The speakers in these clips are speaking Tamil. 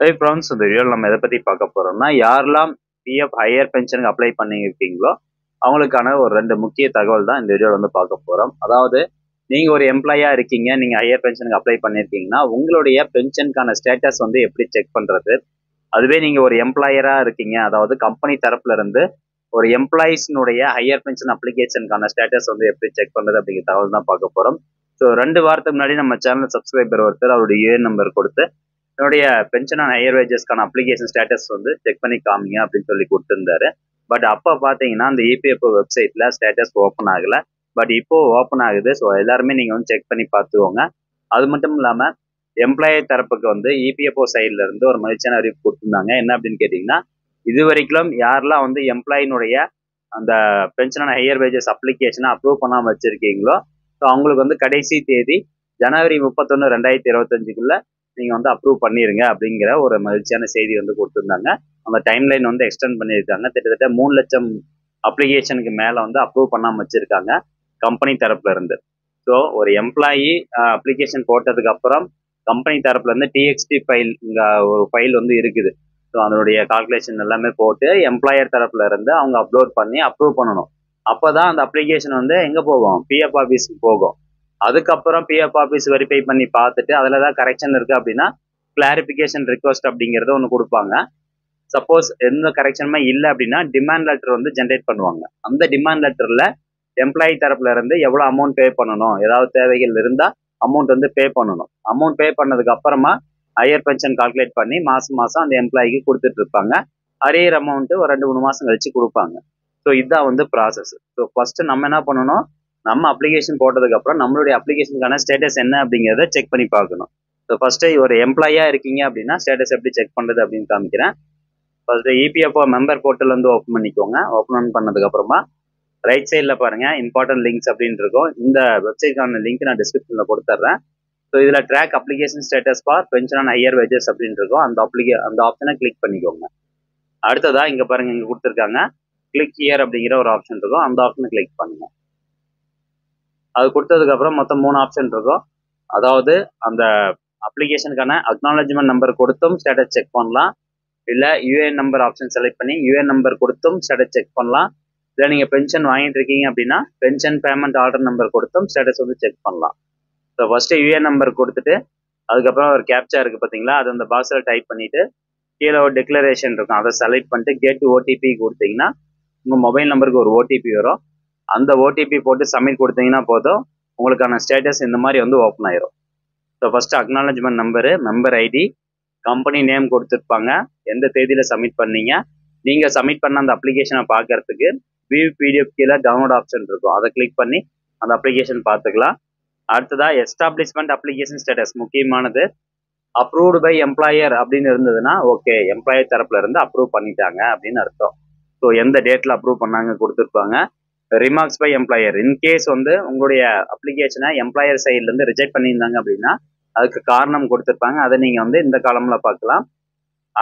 Hey friends, இந்த வீடியோவில் நம்ம எதை பற்றி பார்க்க போகிறோம்னா யாரெல்லாம் பிஎஃப் ஹையர் பென்ஷனுக்கு அப்ளை பண்ணியிருக்கீங்களோ அவங்களுக்கான ஒரு 2 முக்கிய தகவல் தான் இந்த வீடியோவில் வந்து பார்க்க போகிறோம். அதாவது நீங்கள் ஒரு எம்ப்ளாயாக இருக்கீங்க, நீங்கள் ஹையர் பென்ஷனுக்கு அப்ளை பண்ணியிருக்கீங்கன்னா உங்களுடைய பென்ஷனுக்கான ஸ்டேட்டஸ் வந்து எப்படி செக் பண்ணுறது, அதுவே நீங்கள் ஒரு எம்ப்ளாயராக இருக்கீங்க, அதாவது கம்பெனி தரப்புல இருந்து ஒரு எம்ப்ளாயிஸ்னுடைய ஹையர் பென்ஷன் அப்ளிகேஷனுக்கான ஸ்டேட்டஸ் வந்து எப்படி செக் பண்ணுறது அப்படிங்கிற தகவல் தான் பார்க்க போகிறோம். ஸோ 2 வாரத்துக்கு முன்னாடி நம்ம சேனல் சப்ஸ்கிரைபர் ஒருத்தர் அவருடைய யூஏஎன் நம்பர் கொடுத்து என்னுடைய பென்ஷன் அண்ட் ஹையர் வேஜஸ்க்கான அப்ளிகேஷன் ஸ்டேட்டஸ் வந்து செக் பண்ணி காமிங்க அப்படின்னு சொல்லி கொடுத்துருந்தாரு. பட் அப்போ பார்த்தீங்கன்னா அந்த இபிஎஃப்ஓ வெப்சைட்டில் ஸ்டேட்டஸ் ஓப்பன் ஆகலை. பட் இப்போ ஓப்பன் ஆகுது. ஸோ எல்லாருமே நீங்கள் வந்து செக் பண்ணி பார்த்துக்கோங்க. அது மட்டும் இல்லாமல் எம்ப்ளாயி தரப்புக்கு வந்து இபிஎஃப்ஓ சைட்ல இருந்து ஒரு மகிழ்ச்சியான அறிவிப்பு கொடுத்துருந்தாங்க. என்ன அப்படின்னு கேட்டிங்கன்னா, இது வரைக்கும் யாரெல்லாம் வந்து எம்ப்ளாயினுடைய அந்த பென்ஷன் அண்ட் ஹையர் வேஜஸ் அப்ளிகேஷனை அப்ரூவ் பண்ணாமல் வச்சுருக்கீங்களோ ஸோ அவங்களுக்கு வந்து கடைசி தேதி ஜனவரி 31, 2025க்குள்ள நீங்கள் வந்து அப்ரூவ் பண்ணிடுங்க அப்படிங்கிற ஒரு மகிழ்ச்சியான செய்தி வந்து கொடுத்துருந்தாங்க. அந்த டைம்லைன் வந்து எக்ஸ்டெண்ட் பண்ணியிருக்காங்க. கிட்டத்தட்ட 3 லட்சம் அப்ளிகேஷனுக்கு மேலே வந்து அப்ரூவ் பண்ணாமல் வச்சுருக்காங்க கம்பெனி தரப்புல இருந்து. ஸோ ஒரு எம்ப்ளாயி அப்ளிகேஷன் போட்டதுக்கு அப்புறம் கம்பெனி தரப்புல இருந்து டிஎக்ஸ்டி ஃபைல், இங்கே ஒரு ஃபைல் வந்து இருக்குது. ஸோ அதனுடைய கால்குலேஷன் எல்லாமே போட்டு எம்ப்ளாயர் தரப்புல இருந்து அவங்க அப்லோட் பண்ணி அப்ரூவ் பண்ணணும். அப்போதான் அந்த அப்ளிகேஷன் வந்து எங்கே போகும், பிஎஃப் ஆஃபீஸுக்கு போகும். அதுக்கப்புறம் பிஎஃப் ஆஃபீஸ் வெரிஃபை பண்ணி பார்த்துட்டு அதில் தான் கரெக்ஷன் இருக்குது அப்படின்னா கிளாரிஃபிகேஷன் ரிக்வஸ்ட் அப்படிங்கிறத ஒன்று கொடுப்பாங்க. சப்போஸ் எந்த கரெக்ஷனுமே இல்லை அப்படின்னா டிமாண்ட் லெட்டர் வந்து ஜென்ரேட் பண்ணுவாங்க. அந்த டிமாண்ட் லெட்டரில் எம்ப்ளாயி தரப்புல இருந்து எவ்வளோ அமௌண்ட் பே பண்ணணும், ஏதாவது தேவைகள் இருந்தால் அமௌண்ட் வந்து பே பண்ணணும். அமௌண்ட் பே பண்ணதுக்கு அப்புறமா ஹையர் பென்ஷன் கால்குலேட் பண்ணி மாதம் மாதம் அந்த எம்ப்ளாய்க்கு கொடுத்துட்டு இருப்பாங்க. அரியர் அமௌண்ட்டு ஒரு 2-3 மாதம் கழிச்சு கொடுப்பாங்க. ஸோ இதுதான் வந்து ப்ராசஸ். ஸோ ஃபர்ஸ்ட் நம்ம என்ன பண்ணணும், நம்ம அப்ளிகேஷன் போட்டதுக்கு அப்புறம் நம்மளுடைய அப்ளிகேஷனுக்கான ஸ்டேட்டஸ் என்ன அப்படிங்கிறத செக் பண்ணி பார்க்கணும். ஸோ ஃபர்ஸ்ட் ஒரு எம்ப்ளாயா இருக்கீங்க அப்படின்னா ஸ்டேட்டஸ் எப்படி செக் பண்ணுறது அப்படின்னு காமிக்கிறேன். ஃபர்ஸ்ட் இபிஎஃப்ஓ மெம்பர் போர்ட்டல் வந்து ஓப்பன் பண்ணிக்கோங்க. ஓப்பன் பண்ணதுக்கு அப்புறமா ரைட் சைடில் பாருங்க இம்பார்ட்டன்ட் லிங்க்ஸ் அப்படின்னு இருக்கும். இந்த வெப்சைட்கான லிங்க் நான் டிஸ்கிரிப்ஷனில் கொடுத்துட்றேன். ஸோ இதில் track application status for pension and higher wages அப்படின்னு இருக்கும். அந்த ஆப்ஷனை கிளிக் பண்ணிக்கோங்க. அடுத்ததா இங்கே பாருங்க, இங்கே கொடுத்துருக்காங்க கிளிக் ஹியர் அப்படிங்கிற ஒரு ஆப்ஷன் இருக்கும். அந்த ஆப்ஷனை கிளிக் பண்ணுங்க. அது கொடுத்ததுக்கு அப்புறம் மொத்தம் 3 ஆப்ஷன் இருக்கும். அதாவது அந்த அப்ளிகேஷனுக்கான அக்னாலஜ்மெண்ட் நம்பர் கொடுத்தும் ஸ்டேட்டஸ் செக் பண்ணலாம், இல்லை யூஏஎன் நம்பர் ஆப்ஷன் செலக்ட் பண்ணி யூஏஎன் நம்பர் கொடுத்தும் ஸ்டேட்டஸ் செக் பண்ணலாம், இல்லை நீங்கள் பென்ஷன் வாங்கிட்டு இருக்கீங்க அப்படின்னா பென்ஷன் பேமெண்ட் ஆர்டர் நம்பர் கொடுத்தும் ஸ்டேட்டஸ் வந்து செக் பண்ணலாம். ஸோ ஃபர்ஸ்ட் யூஏஎன் நம்பர் கொடுத்துட்டு அதுக்கப்புறம் ஒரு கேப்சா இருக்குது பார்த்தீங்களா, அது அந்த பாக்ஸில் டைப் பண்ணிவிட்டு கீழே ஒரு டிக்ளரேஷன் இருக்கும், அதை செலக்ட் பண்ணிட்டு கெட் ஓடிபி கொடுத்தீங்கன்னா உங்கள் மொபைல் நம்பருக்கு ஒரு ஓடிபி வரும். அந்த ஓடிபி போட்டு சப்மிட் கொடுத்தீங்கன்னா போதும், உங்களுக்கான ஸ்டேட்டஸ் இந்த மாதிரி வந்து ஓப்பன் ஆயிரும். So first acknowledgement number, member ID, company name கொடுத்துருப்பாங்க, எந்த தேதியில் சப்மிட் பண்ணீங்க, நீங்கள் சப்மிட் பண்ண அந்த அப்ளிகேஷனை பார்க்கறதுக்கு வியூ பிடிஎஃப் கீழே டவுன்லோட் ஆப்ஷன் இருக்கும், அதை கிளிக் பண்ணி அந்த அப்ளிகேஷன் பார்த்துக்கலாம். அடுத்ததாக எஸ்டாப்ளிஷ்மெண்ட் அப்ளிகேஷன் ஸ்டேட்டஸ் முக்கியமானது. அப்ரூவ்டு பை எம்ப்ளாயர் அப்படின்னு இருந்ததுன்னா ஓகே, எம்ப்ளாயர் தரப்புல இருந்து அப்ரூவ் பண்ணிட்டாங்க அப்படின்னு அர்த்தம். ஸோ எந்த டேட்டில் அப்ரூவ் பண்ணாங்க கொடுத்துருப்பாங்க. ரிமார்க்ஸ் பை எம்ப்ளாயர், இன்கேஸ் வந்து உங்களுடைய அப்ளிகேஷனை எம்ப்ளாயர் சைட்லேருந்து ரிஜெக்ட் பண்ணியிருந்தாங்க அப்படின்னா அதுக்கு காரணம் கொடுத்துருப்பாங்க, அதை நீங்கள் வந்து இந்த காலமில் பார்க்கலாம்.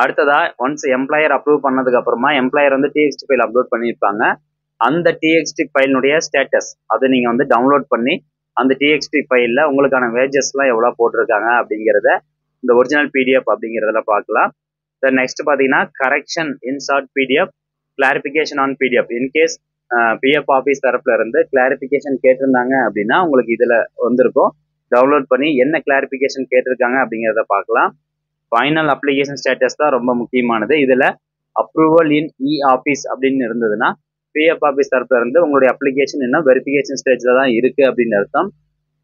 அடுத்ததா ஒன்ஸ் எம்ப்ளாயர் அப்ரூவ் பண்ணதுக்கு அப்புறமா எம்ப்ளாயர் வந்து டிஎக்ஸ்டி ஃபைல் அப்லோட் பண்ணியிருப்பாங்க. அந்த டிஎக்ஸ்டி ஃபைலினுடைய ஸ்டேட்டஸ் அதை நீங்கள் வந்து டவுன்லோட் பண்ணி அந்த டிஎக்ஸ்டி ஃபைலில் உங்களுக்கான வேஜஸ்லாம் எவ்வளோ போட்டிருக்காங்க அப்படிங்கிறத இந்த ஒரிஜினல் பிடிஎஃப் அப்படிங்கிறதுல பார்க்கலாம். நெக்ஸ்ட் பார்த்தீங்கன்னா correction instar PDF, clarification on PDF. In case PF office தரப்புல இருந்து கிளாரிஃபிகேஷன் கேட்டிருந்தாங்க அப்படின்னா உங்களுக்கு இதில் வந்திருக்கும். டவுன்லோட் பண்ணி என்ன கிளாரிஃபிகேஷன் கேட்டிருக்காங்க அப்படிங்கிறத பார்க்கலாம். ஃபைனல் அப்ளிகேஷன் ஸ்டேட்டஸ் தான் ரொம்ப முக்கியமானது. இதில் அப்ரூவல் இன் இ ஆஃபீஸ் அப்படின்னு இருந்ததுன்னா பிஎஃப் ஆஃபீஸ் தரப்புல இருந்து உங்களுடைய அப்ளிகேஷன் இன்னும் வெரிஃபிகேஷன் ஸ்டேஜில் தான் இருக்குது அப்படின்னு அர்த்தம்.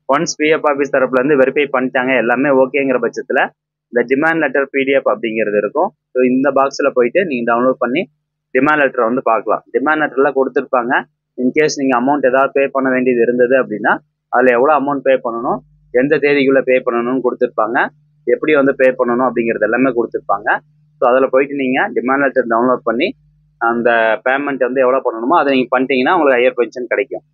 ஒன்ஸ் பிஎஃப் ஆஃபீஸ் தரப்புல இருந்து வெரிஃபை பண்ணிட்டாங்க எல்லாமே ஓகேங்கிற பட்சத்தில் இந்த டிமாண்ட் லெட்டர் பிடிஎஃப் அப்படிங்கிறது இருக்கும். ஸோ இந்த பாக்ஸில் போயிட்டு நீங்கள் டவுன்லோட் பண்ணி டிமாண்ட் லெட்டரை வந்து பார்க்கலாம். டிமாண்ட் லெட்டரில் கொடுத்துருப்பாங்க, இன்கேஸ் நீங்கள் அமௌண்ட் ஏதாவது பே பண்ண வேண்டியது இருந்தது அப்படின்னா அதில் எவ்வளோ அமௌண்ட் பே பண்ணணும், எந்த தேதிக்குள்ளே பே பண்ணணும்னு கொடுத்துருப்பாங்க, எப்படி வந்து பே பண்ணணும் அப்படிங்கிறது எல்லாமே கொடுத்துருப்பாங்க. ஸோ அதில் போயிட்டு நீங்கள் டிமாண்ட் லெட்டர் டவுன்லோட் பண்ணி அந்த பேமெண்ட் வந்து எவ்வளோ பண்ணணுமோ அதை நீங்கள் பண்ணிட்டீங்கன்னா உங்களுக்கு ஹையர் பென்ஷன் கிடைக்கும்.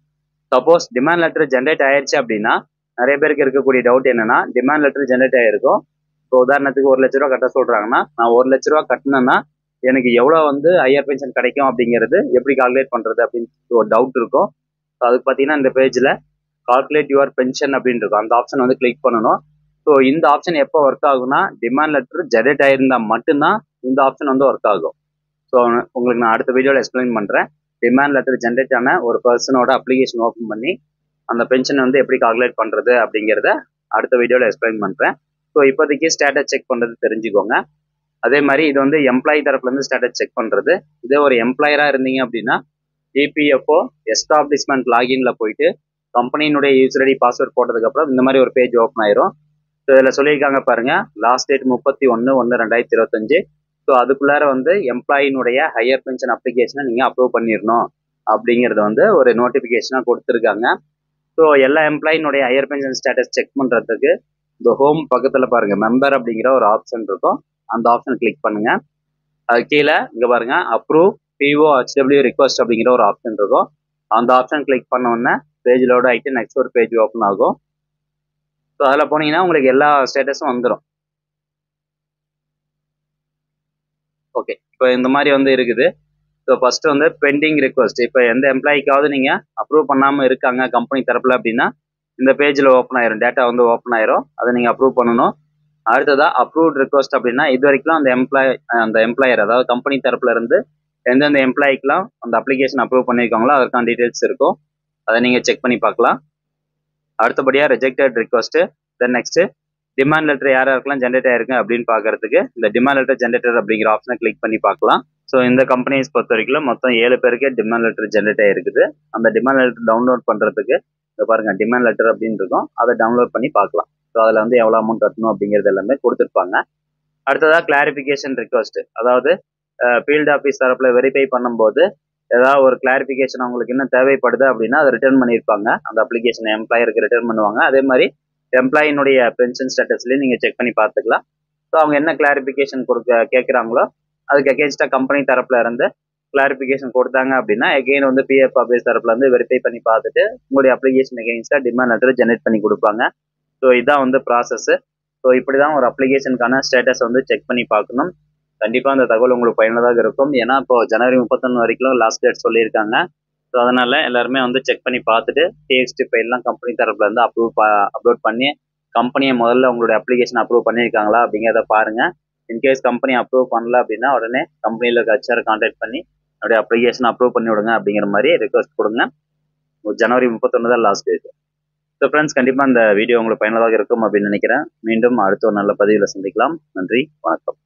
சப்போஸ் டிமாண்ட் லெட்டர் ஜென்ரேட் ஆயிடுச்சு அப்படின்னா நிறைய பேருக்கு இருக்கக்கூடிய டவுட் என்னன்னா, டிமாண்ட் லெட்டர் ஜென்ரேட் ஆகிருக்கும். இப்போ உதாரணத்துக்கு 1 லட்ச ரூபா கட்ட சொல்கிறாங்கன்னா, நான் 1 லட்ச ரூபா கட்டினேன்னா எனக்கு எவ்வளோ வந்து ஹையர் பென்ஷன் கிடைக்கும் அப்படிங்கிறது எப்படி கால்குலேட் பண்ணுறது அப்படின்னு ஒரு டவுட் இருக்கும். ஸோ அதுக்கு பார்த்தீங்கன்னா இந்த பேஜில் கால்குலேட் யுவர் பென்ஷன் அப்படின்னு இருக்கும், அந்த ஆப்ஷன் வந்து கிளிக் பண்ணணும். ஸோ இந்த ஆப்ஷன் எப்போ ஒர்க் ஆகும்னா டிமாண்ட் லெட்டர் ஜெனரேட் ஆயிருந்தால் மட்டும்தான் இந்த ஆப்ஷன் வந்து ஒர்க் ஆகும். ஸோ உங்களுக்கு நான் அடுத்த வீடியோவில் எக்ஸ்பிளைன் பண்ணுறேன். டிமாண்ட் லெட்டர் ஜென்ரேட் ஆன ஒரு பர்சனோட அப்ளிகேஷன் ஓப்பன் பண்ணி அந்த பென்ஷன் வந்து எப்படி கால்குலேட் பண்ணுறது அப்படிங்கிறத அடுத்த வீடியோவில் எக்ஸ்பிளைன் பண்ணுறேன். ஸோ இப்போதைக்கு ஸ்டேட்டஸ் செக் பண்ணுறது தெரிஞ்சுக்கோங்க. அதே மாதிரி இது வந்து எம்ப்ளாயி தரப்புலேருந்து ஸ்டேட்டஸ் செக் பண்ணுறது. இதே ஒரு எம்ப்ளாயராக இருந்தீங்க அப்படின்னா இபிஎஃப்ஓ எஸ்டாப்ளிஷ்மெண்ட் லாகின்ல போயிட்டு கம்பெனியினுடைய யூசர் ஐடி பாஸ்வேர்ட் போட்டதுக்கப்புறம் இந்த மாதிரி ஒரு பேஜ் ஓப்பன் ஆயிரும். ஸோ இதில் சொல்லியிருக்காங்க பாருங்க, லாஸ்ட் டேட் 31/1/2025. ஸோ அதுக்குள்ளார வந்து எம்ப்ளாயினுடைய ஹையர் பென்ஷன் அப்ளிகேஷனை நீங்கள் அப்ரூவ் பண்ணிடணும் அப்படிங்கிறது வந்து ஒரு நோட்டிஃபிகேஷனாக கொடுத்துருக்காங்க. ஸோ எல்லா எம்ப்ளாயினுடைய ஹையர் பென்ஷன் ஸ்டேட்டஸ் செக் பண்ணுறதுக்கு இந்த ஹோம் பக்கத்தில் பாருங்க மெம்பர் அப்படிங்கிற ஒரு ஆப்ஷன் இருக்கும். அந்த ஆப்ஷன் கிளிக் பண்ணுங்க. அது கீழே இங்கே பாருங்க அப்ரூவ் POHW ரிக்வஸ்ட் அப்படிங்கிற ஒரு ஆப்ஷன் இருக்கும். அந்த ஆப்ஷன் கிளிக் பண்ண உடனே பேஜ் லோட் ஆகிட்டு நெக்ஸ்ட் ஒரு பேஜ் ஓப்பன் ஆகும். ஸோ அதில் போனீங்கன்னா உங்களுக்கு எல்லா ஸ்டேட்டஸும் வந்துடும். ஓகே, இப்போ இந்த மாதிரி வந்து இருக்குது. ஸோ ஃபர்ஸ்ட் வந்து பெண்டிங் ரிக்வஸ்ட். இப்போ எந்த எம்ப்ளாய்க்காவது நீங்கள் அப்ரூவ் பண்ணாமல் இருக்காங்க கம்பெனி தரப்பில் அப்படின்னா இந்த பேஜில் ஓப்பன் ஆயிரும், டேட்டா வந்து ஓப்பன் ஆயிரும். அதை நீங்கள் அப்ரூவ் பண்ணணும். அடுத்ததா அப்ரூவ்ட் ரிக்வஸ்ட் அப்படின்னா இது வரைக்கும் அந்த எம்ப்ளாயர் அதாவது கம்பெனி தரப்புல இருந்து எந்தெந்த எம்ப்ளாய்க்கெலாம் அந்த அப்ளிகேஷன் அப்ரூவ் பண்ணியிருக்காங்களோ அதற்கான டீட்டெயில்ஸ் இருக்கும். அதை நீங்கள் செக் பண்ணி பார்க்கலாம். அடுத்தபடியாக rejected request. Then next demand letter யாருக்கெல்லாம் ஜென்ரேட் ஆயிருக்கு அப்படின்னு பார்க்கறதுக்கு இந்த டிமாண்ட் லெட்டர் ஜென்ரேட்டர் அப்படிங்கிற ஆப்ஷனை கிளிக் பண்ணி பார்க்கலாம். ஸோ இந்த கம்பெனிஸ் பொறுத்த வரைக்கும் மொத்தம் 7 பேருக்கு டிமாண்ட் லெட்டர் ஜென்ரேட் ஆயிருக்குது. அந்த டிமாண்ட் லெட்டர் டவுன்லோட் பண்ணுறதுக்கு இதை பாருங்க டிமாண்ட் லெட்டர் அப்படின்னு இருக்கும், அதை டவுன்லோட் பண்ணி பார்க்கலாம். ஸோ அதில் வந்து எவ்வளோ அமௌண்ட் கட்டணும் அப்படிங்கிறது எல்லாமே கொடுத்துருப்பாங்க. அடுத்ததாக கிளாரிஃபிகேஷன் ரிக்வஸ்ட். அதாவது ஃபீல்டு ஆஃபீஸ் தரப்பில் வெரிஃபை பண்ணும்போது ஏதாவது ஒரு கிளாரிஃபிகேஷன் அவங்களுக்கு இன்னும் தேவைப்படுது அப்படின்னா அதை ரிட்டர்ன் பண்ணியிருப்பாங்க. அந்த அப்ளிகேஷனை எம்ப்ளாயருக்கு ரிட்டர்ன் பண்ணுவாங்க. அதே மாதிரி எம்ப்ளாயினுடைய பென்ஷன் ஸ்டேட்டஸ்லேயும் நீங்கள் செக் பண்ணி பார்த்துக்கலாம். ஸோ அவங்க என்ன கிளாரிஃபிகேஷன் கேட்குறாங்களோ அதுக்கு அகேன்ஸ்டாக கம்பெனி தரப்புல இருந்து கிளாரிஃபிகேஷன் கொடுத்தாங்க அப்படின்னா எகெயின் வந்து பிஎஃப் ஆஃபீஸ் தரப்புல இருந்து வெரிஃபை பண்ணி பார்த்துட்டு உங்களுடைய அப்ளிகேஷன் எகென்ஸ்டாக டிமாண்ட் லெட்டர் ஜென்ரேட் பண்ணி கொடுப்பாங்க. ஸோ இதுதான் வந்து ப்ராசஸ். ஸோ இப்படி தான் ஒரு அப்ளிகேஷனுக்கான ஸ்டேட்டஸ் வந்து செக் பண்ணி பார்க்கணும். கண்டிப்பாக அந்த தகவல் உங்களுக்கு பயனுள்ளதாக இருக்கும். ஏன்னா இப்போ ஜனவரி 31 வரைக்கும் லாஸ்ட் டேட் சொல்லியிருக்காங்க. ஸோ அதனால எல்லாருமே வந்து செக் பண்ணி பார்த்துட்டு TXT ஃபைல்லாம் கம்பெனி தரப்புல இருந்து அப்லோட் பண்ணி கம்பெனியை முதல்ல உங்களுடைய அப்ளிகேஷன் அப்ரூவ் பண்ணியிருக்காங்களா அப்படிங்கிறத பாருங்க. இன்கேஸ் கம்பெனி அப்ரூவ் பண்ணல அப்படின்னா உடனே கம்பெனியில் இருக்க HR கான்டாக்ட் பண்ணி என்னுடைய அப்ளிகேஷன் அப்ரூவ் பண்ணி விடுங்க அப்படிங்கிற மாதிரி ரிக்வஸ்ட் கொடுங்க. ஜனவரி 31 தான் லாஸ்ட் டேட். ஸோ ஃப்ரெண்ட்ஸ், கண்டிப்பாக இந்த வீடியோ உங்களுக்கு பயனுள்ளதாக இருக்கும் அப்படின்னு நினைக்கிறேன். மீண்டும் அடுத்த ஒரு நல்ல பதிவில் சந்திக்கலாம். நன்றி, வணக்கம்.